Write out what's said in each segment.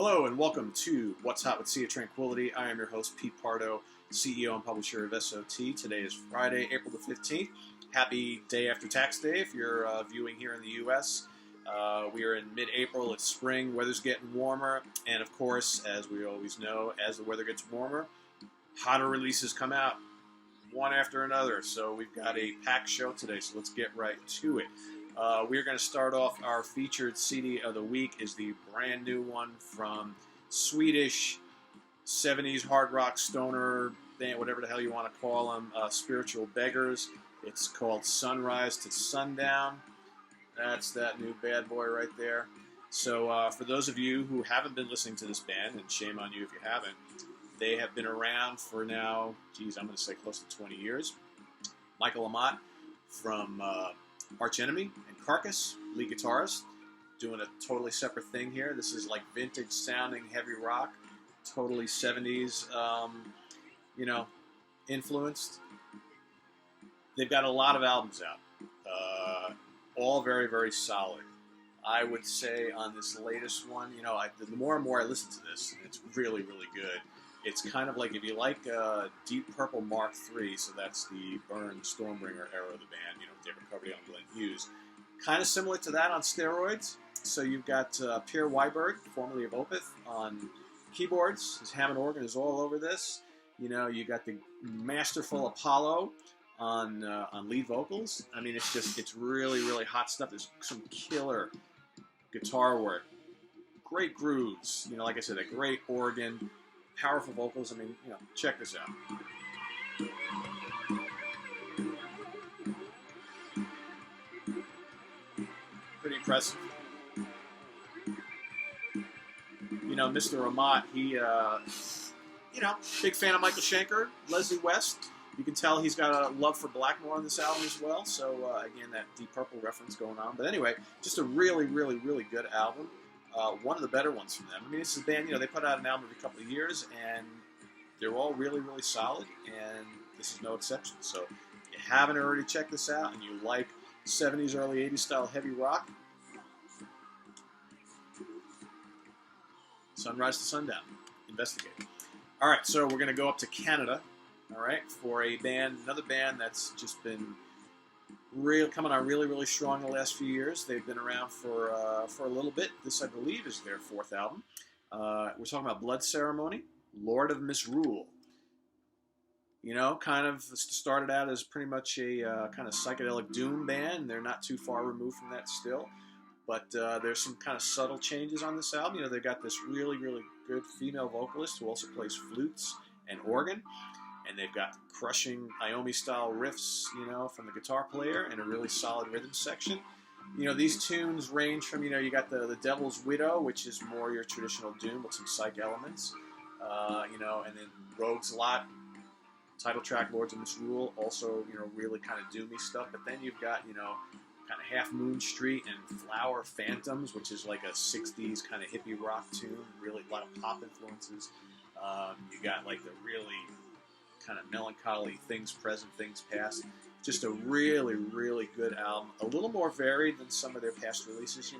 Hello and welcome to What's Hot with Tranquility. I am your host, Pete Pardo, CEO and publisher of SOT. Today is Friday, April the 15th. Happy day after tax day if you're viewing here in the U.S. We are in mid-April. It's spring. Weather's getting warmer. And, of course, as we always know, as the weather gets warmer, hotter releases come out one after another. So we've got a packed show today, so let's get right to it. We're going to start off our featured CD of the week is the brand new one from Swedish 70s hard rock stoner band, whatever the hell you want to call them, Spiritual Beggars. It's called Sunrise to Sundown. That's that new bad boy right there. So for those of you who haven't been listening to this band, and shame on you if you haven't, they have been around for now, I'm going to say close to 20 years. Michael Amott from Arch Enemy and Carcass, lead guitarist, doing a totally separate thing here. This is like vintage sounding heavy rock, totally 70s, influenced. They've got a lot of albums out, all very, very solid. I would say on this latest one, the more and more I listen to this, it's really, really good. It's kind of like if you like Deep Purple Mark III, so that's the Burn Stormbringer era of the band, David Coverdale and Glenn Hughes. Kind of similar to that on steroids. So you've got Pierre Weiberg, formerly of Opeth, on keyboards. His Hammond organ is all over this. You got the masterful Apollo on lead vocals. I mean, it's really, really hot stuff. There's some killer guitar work. Great grooves. Like I said, a great organ. Powerful vocals. I mean, check this out. Pretty impressive. Mr. Amott, he, big fan of Michael Schenker, Leslie West. You can tell he's got a love for Blackmore on this album as well. So, again, that Deep Purple reference going on. But anyway, just a really, really, really good album. One of the better ones from them. I mean, this is a band, they put out an album every couple of years, and they're all really, really solid, and this is no exception. So if you haven't already checked this out, and you like 70s, early 80s style heavy rock, Sunrise to Sundown. Investigate. All right, so we're going to go up to Canada, all right, for another band that's just been coming on really, really strong the last few years. They've been around for a little bit. This, I believe, is their fourth album. We're talking about Blood Ceremony, Lord of Misrule. Kind of started out as pretty much a kind of psychedelic doom band. They're not too far removed from that still. But there's some kind of subtle changes on this album. They've got this really, really good female vocalist who also plays flutes and organ. And they've got crushing Iommi-style riffs, from the guitar player and a really solid rhythm section. These tunes range from, you got the Devil's Widow, which is more your traditional doom with some psych elements, and then Rogue's Lot, title track Lords of Misrule, also, really kind of doomy stuff. But then you've got, kind of Half Moon Street and Flower Phantoms, which is like a 60s kind of hippie rock tune, really a lot of pop influences. You got like the really kind of melancholy Things Present, Things Past. Just a really, really good album. A little more varied than some of their past releases.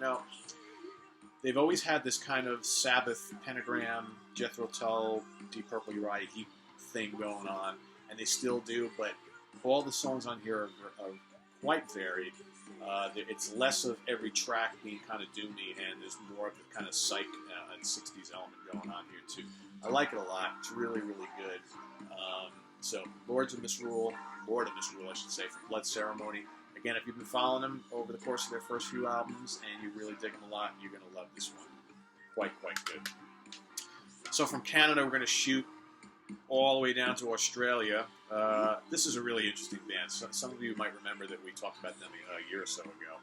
They've always had this kind of Sabbath, Pentagram, Jethro Tull, Deep Purple, Uriah Heep thing going on, and they still do, but all the songs on here are quite varied. It's less of every track being kind of doomy, and there's more of the kind of psych and 60s element going on here, too. I like it a lot. It's really, really good. So, Lord of Misrule, I should say, from Blood Ceremony. Again, if you've been following them over the course of their first few albums and you really dig them a lot, you're going to love this one. Quite good. So, from Canada, we're going to shoot all the way down to Australia. This is a really interesting band. So, some of you might remember that we talked about them a year or so ago.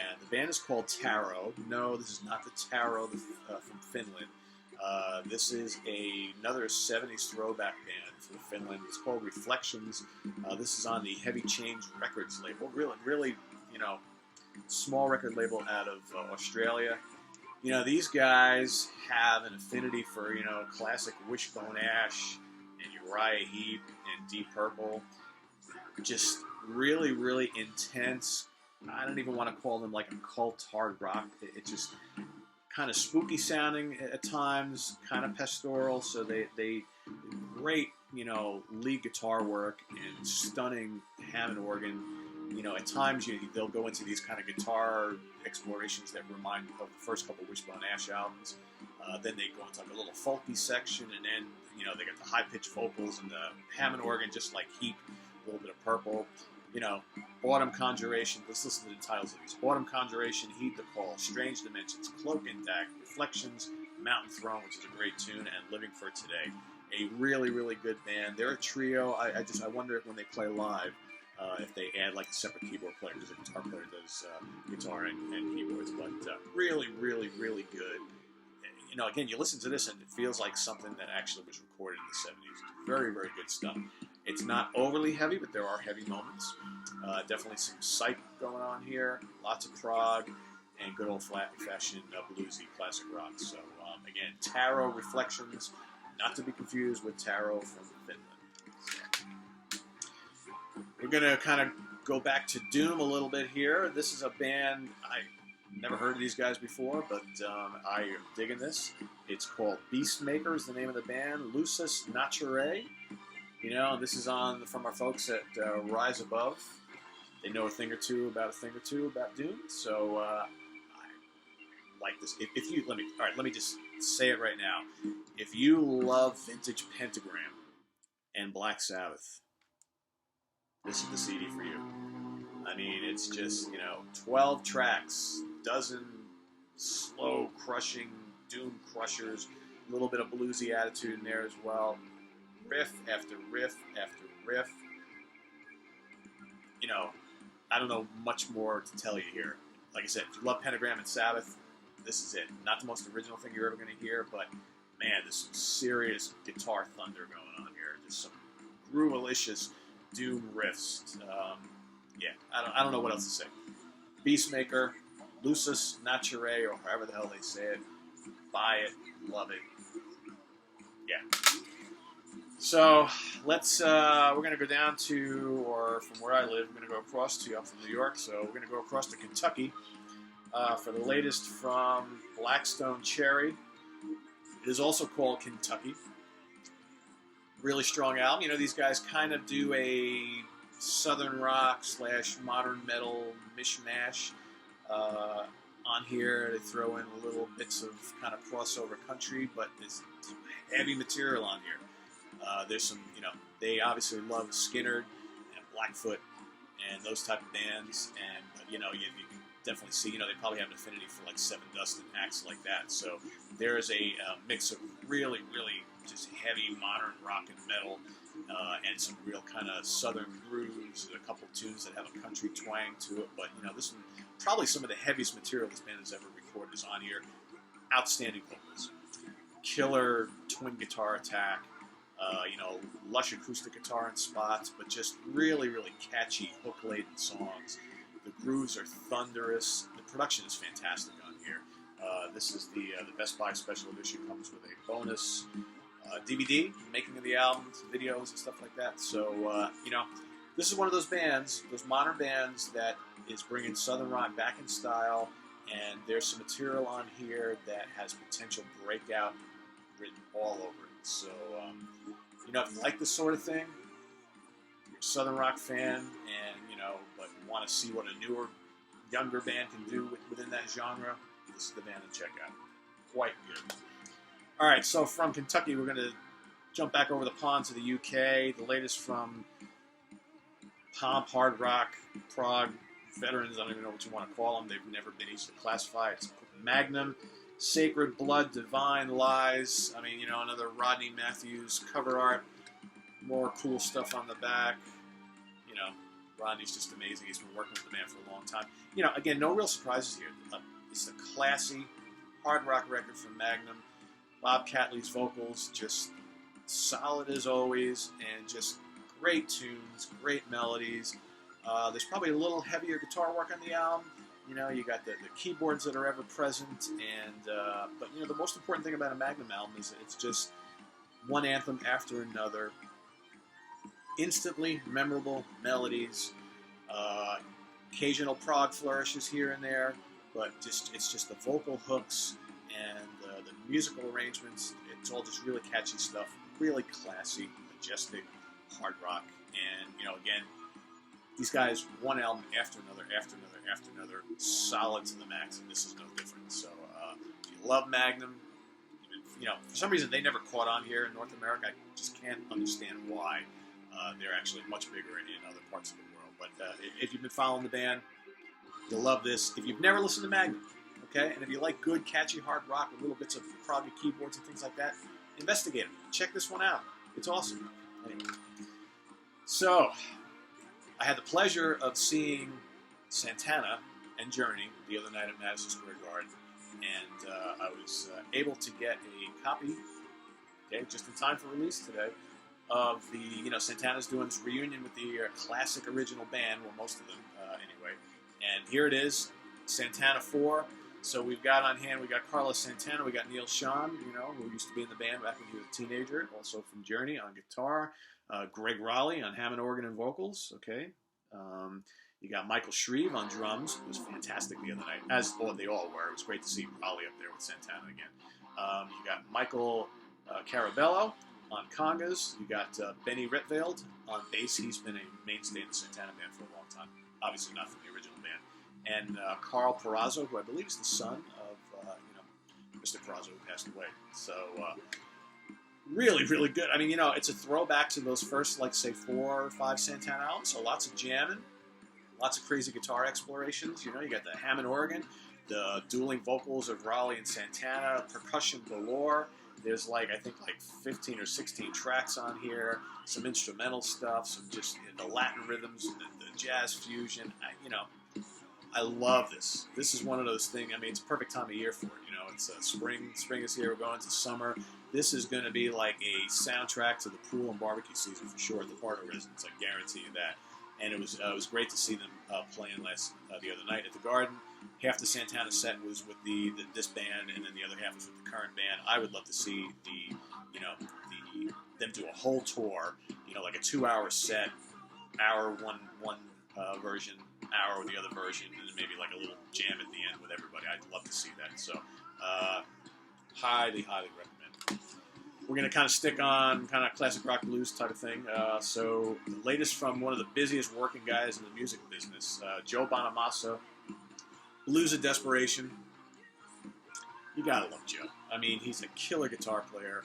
And the band is called Taro. No, this is not the Taro from Finland. This is another 70s throwback band from Finland. It's called Reflections. This is on the Heavy Change Records label. Really, really, small record label out of Australia. These guys have an affinity for, classic Wishbone Ash and Uriah Heep and Deep Purple. Just really, really intense. I don't even want to call them like a cult hard rock. It just kind of spooky sounding at times, kind of pastoral. So they great, you know, lead guitar work and stunning Hammond organ. You know, at times they'll go into these kind of guitar explorations that remind of the first couple of Wishbone Ash albums. Then they go into like a little folky section, and then, you know, they get the high-pitched vocals and the Hammond organ just like heat, a little bit of purple. You know, Autumn Conjuration, let's listen to the titles of these. Autumn Conjuration, Heed the Call, Strange Dimensions, Cloak Intact, Reflections, Mountain Throne, which is a great tune, and Living for Today. A really, really good band. They're a trio. I wonder if when they play live, if they add like a separate keyboard player, because a guitar player does guitar and keyboards, but really, really, really good. You know, again, you listen to this and it feels like something that actually was recorded in the 70s. Very, very good stuff. It's not overly heavy, but there are heavy moments. Definitely some psych going on here. Lots of prog and good old-fashioned bluesy classic rock. So, again, Tarot Reflections, not to be confused with Tarot from Finland. We're going to kind of go back to Doom a little bit here. This is a band, I never heard of these guys before, but I am digging this. It's called Beastmaker is the name of the band. Lucis Naturae. You know, this is from our folks at Rise Above. They know a thing or two about Doom. So I like this. Let me just say it right now. If you love vintage Pentagram and Black Sabbath, this is the CD for you. I mean, it's just, you know, 12 tracks, dozen slow crushing doom crushers, a little bit of bluesy attitude in there as well. Riff after riff after riff. You know, I don't know much more to tell you here. Like I said, if you love Pentagram and Sabbath, this is it. Not the most original thing you're ever going to hear, but man, there's some serious guitar thunder going on here. Just some groovalicious doom riffs. Yeah, I don't know what else to say. Beastmaker, Lucis Naturae, or however the hell they say it. Buy it, love it. Yeah. So let's. We're gonna go down to, or from where I live, we're gonna go across to. I'm from New York, so we're gonna go across to Kentucky for the latest from Blackstone Cherry. It is also called Kentucky. Really strong album. You know, these guys kind of do a southern rock / modern metal mishmash on here. They throw in little bits of kind of crossover country, but there's some heavy material on here. There's some, you know, they obviously love Skynyrd and Blackfoot and those type of bands, and you know, you can definitely see, you know, they probably have an affinity for like Seven Dust and acts like that. So there is a mix of really, really just heavy modern rock and metal, and some real kind of southern grooves, and a couple tunes that have a country twang to it. But you know, this one, probably some of the heaviest material this band has ever recorded is on here. Outstanding vocals, killer twin guitar attack. You know, lush acoustic guitar in spots, but just really, really catchy hook-laden songs. The grooves are thunderous. The production is fantastic on here. This is the Best Buy special edition. Comes with a bonus DVD, making of the albums, videos, and stuff like that. So, you know, this is one of those bands, those modern bands that is bringing Southern rock back in style, and there's some material on here that has potential breakout written all over it. So, you know, if you like this sort of thing, you're a Southern rock fan, and, you know, but you want to see what a newer, younger band can do within that genre, this is the band to check out. Quite good. All right, so from Kentucky, we're going to jump back over the pond to the UK. The latest from pop, hard rock, prog veterans, I don't even know what you want to call them. They've never been easy to classify. It's Magnum, Sacred Blood, Divine Lies. I mean, you know, another Rodney Matthews cover art. More cool stuff on the back. You know, Rodney's just amazing. He's been working with the band for a long time. You know, again, no real surprises here. It's a classy hard rock record from Magnum. Bob Catley's vocals, just solid as always, and just great tunes, great melodies. There's probably a little heavier guitar work on the album. You know, you got the keyboards that are ever present, and but you know, the most important thing about a Magnum album is that it's just one anthem after another, instantly memorable melodies, occasional prog flourishes here and there, but it's just the vocal hooks and the musical arrangements, it's all just really catchy stuff, really classy, majestic hard rock. And, you know, again, these guys, one album after another, after another, after another, solid to the max, and this is no different. So, if you love Magnum, you know, for some reason they never caught on here in North America. I just can't understand why. They're actually much bigger in other parts of the world. But if you've been following the band, you'll love this. If you've never listened to Magnum, okay, and if you like good, catchy hard rock with little bits of proggy keyboards and things like that, investigate them. Check this one out. It's awesome. Anyway. So, I had the pleasure of seeing Santana and Journey the other night at Madison Square Garden, and I was able to get a copy, okay, just in time for release today, of the, you know, Santana's doing this reunion with the classic original band, well, most of them anyway, and here it is, Santana 4. So we've got on hand, we got Carlos Santana, we got Neil Schon, you know, who used to be in the band back when he was a teenager, also from Journey on guitar. Greg Raleigh on Hammond organ and vocals, okay. You got Michael Shreve on drums, who was fantastic the other night, as they all were. It was great to see Raleigh up there with Santana again. You got Michael Carabello on congas. You got Benny Ritveld on bass. He's been a mainstay in the Santana band for a long time, obviously not from the original band. And Carl Perazzo, who I believe is the son of you know, Mr. Perazzo, who passed away. So really, really good. I mean, you know, it's a throwback to those first, like, say, 4 or 5 Santana albums. So lots of jamming, lots of crazy guitar explorations. You know, you got the Hammond organ, the dueling vocals of Raleigh and Santana, percussion galore. There's, like, I think, like 15 or 16 tracks on here, some instrumental stuff, some just the Latin rhythms, the jazz fusion. You know, I love this. This is one of those things, I mean, it's a perfect time of year for it. You know, it's spring. Spring is here. We're going into summer. This is going to be like a soundtrack to the pool and barbecue season for sure at the Pardo residence. I guarantee you that. And it was great to see them playing the other night at the Garden. Half the Santana set was with this band, and then the other half was with the current band. I would love to see them do a whole tour. You know, like a 2-hour set, hour one version, hour the other version, and then maybe like a little jam at the end with everybody. I'd love to see that. So, highly, highly recommend. We're going to kind of stick on kind of classic rock blues type of thing. So the latest from one of the busiest working guys in the music business, Joe Bonamassa, Blues of Desperation. You got to love Joe. I mean, he's a killer guitar player.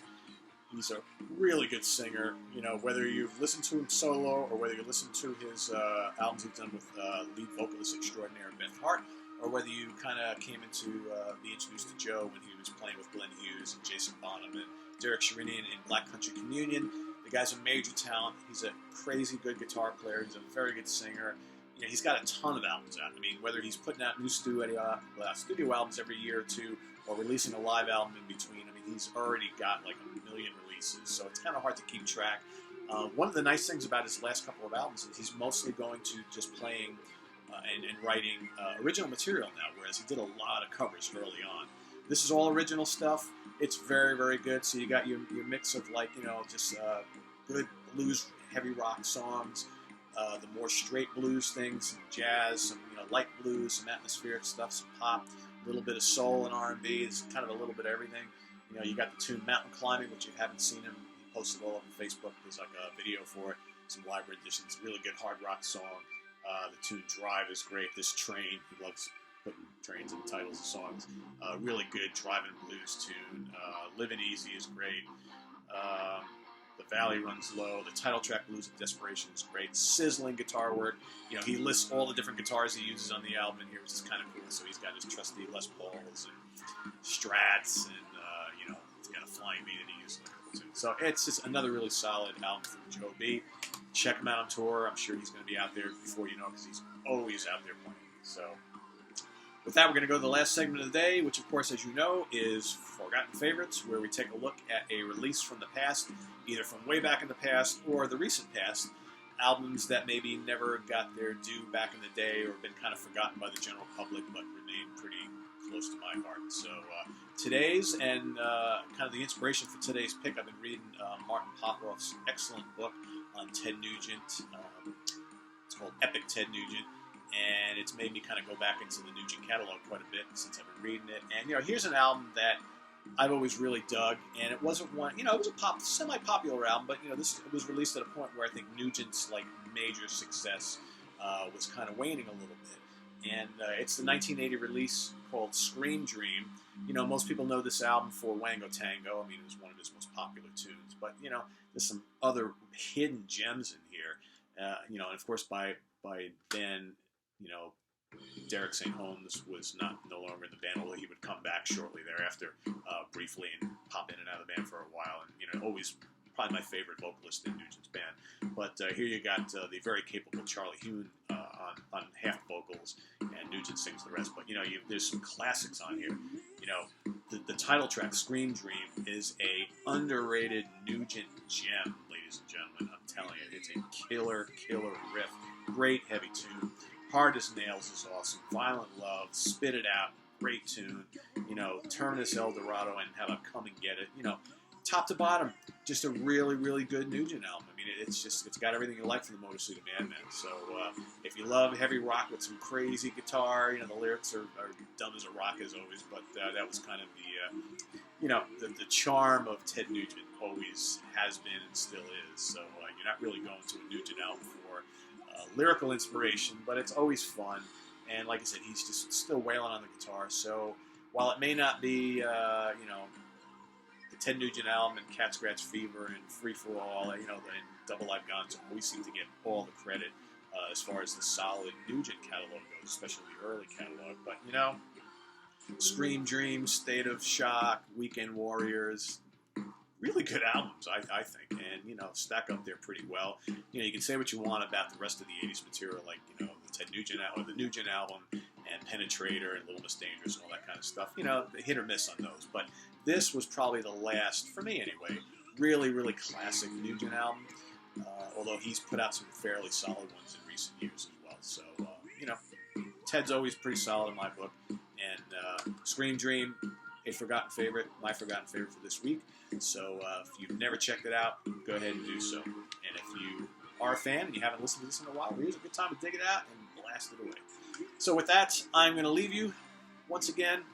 He's a really good singer. You know, whether you've listened to him solo or whether you listen to his albums he's done with lead vocalist extraordinaire Beth Hart, or whether you kind of came into be introduced to Joe when he was playing with Glenn Hughes and Jason Bonham and Derek Sherinian in Black Country Communion. The guy's a major talent. He's a crazy good guitar player. He's a very good singer. You know, he's got a ton of albums out. I mean, whether he's putting out new studio albums every year or two, or releasing a live album in between, I mean, he's already got like 1 million releases, so it's kind of hard to keep track. One of the nice things about his last couple of albums is he's mostly going to just playing and writing original material now, whereas he did a lot of covers early on. This is all original stuff. It's very, very good. So you got your mix of, like, you know, just good blues, heavy rock songs, the more straight blues things, some jazz, some, you know, light blues, some atmospheric stuff, some pop, a little bit of soul and R&B. It's kind of a little bit of everything. You know, you got the tune Mountain Climbing, which you haven't seen him. He posted all over Facebook. There's like a video for it, some live renditions. Really good hard rock song. The tune Drive is great. This Train, he loves putting trains in the titles of songs. Really good driving blues tune. Living Easy is great. The Valley Runs Low. The title track Blues of Desperation is great. Sizzling guitar work. You know, he lists all the different guitars he uses on the album in here, which is kind of cool. So he's got his trusty Les Pauls and Strats, and you know, he's got a Flying V that he uses in a couple tunes. So it's just another really solid album from Joe B. Check him out on tour. I'm sure he's going to be out there before you know, because he's always out there playing. So with that, we're going to go to the last segment of the day, which, of course, as you know, is Forgotten Favorites, where we take a look at a release from the past, either from way back in the past or the recent past, albums that maybe never got their due back in the day or been kind of forgotten by the general public, but remain pretty close to my heart. So today's and kind of the inspiration for today's pick, I've been reading Martin Popoff's excellent book on Ted Nugent. It's called Epic Ted Nugent. and it's made me kind of go back into the Nugent catalog quite a bit since I've been reading it. And here's an album that I've always really dug, and it wasn't one. It was a semi-popular album, but this was released at a point where I think Nugent's major success was kind of waning a little bit. And it's the 1980 release called Scream Dream. Most people know this album for Wango Tango. I mean, it was one of his most popular tunes. But there's some other hidden gems in here. And of course by then, Derek St. Holmes was no longer in the band, although he would come back shortly thereafter, briefly, and pop in and out of the band for a while. And always probably my favorite vocalist in Nugent's band. But here you got the very capable Charlie Huhn on half vocals, and Nugent sings the rest. But there's some classics on here. The title track, Scream Dream, is a underrated Nugent gem, ladies and gentlemen. I'm telling you, it's a killer riff. Great heavy tune. Hard as Nails is awesome. Violent Love, Spit It Out, great tune. Terminus El Dorado and How About Come and Get It. Top to bottom, just a really good Nugent album. I mean, it's got everything you like from the Motor City Madman. So if you love heavy rock with some crazy guitar, the lyrics are dumb as a rock as always, but that was kind of the charm of Ted Nugent. Always has been and still is. So you're not really going to a Nugent album for lyrical inspiration, but it's always fun. And like I said, he's just still wailing on the guitar. So while it may not be, the Ted Nugent album and Cat Scratch Fever and Free for All, and Double Live Guns always seem to get all the credit as far as the solid Nugent catalog goes, especially the early catalog. But Scream Dream, State of Shock, Weekend Warriors. Really good albums, I think, and stack up there pretty well. You can say what you want about the rest of the '80s material, like the Ted Nugent album, the Nugent album, and Penetrator and Little Miss Dangerous and all that kind of stuff. Hit or miss on those, but this was probably the last, for me anyway, really classic Nugent album. Although he's put out some fairly solid ones in recent years as well. So Ted's always pretty solid in my book, and Scream Dream. A forgotten favorite, my forgotten favorite for this week. So if you've never checked it out, go ahead and do so. And if you are a fan and you haven't listened to this in a while, here's a good time to dig it out and blast it away. So with that, I'm going to leave you. Once again,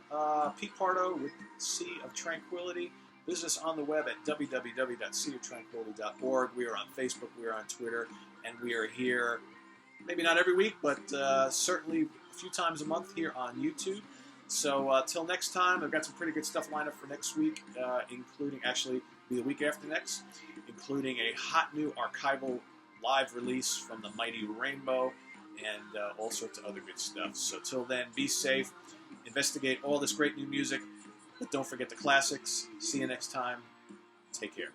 Pete Pardo with Sea of Tranquility. Visit us on the web at www.seaoftranquility.org. We are on Facebook, we are on Twitter, and we are here, maybe not every week, but certainly a few times a month here on YouTube. So till next time, I've got some pretty good stuff lined up for next week, including, actually, the week after next, including a hot new archival live release from the Mighty Rainbow and all sorts of other good stuff. So till then, be safe, investigate all this great new music, but don't forget the classics. See you next time. Take care.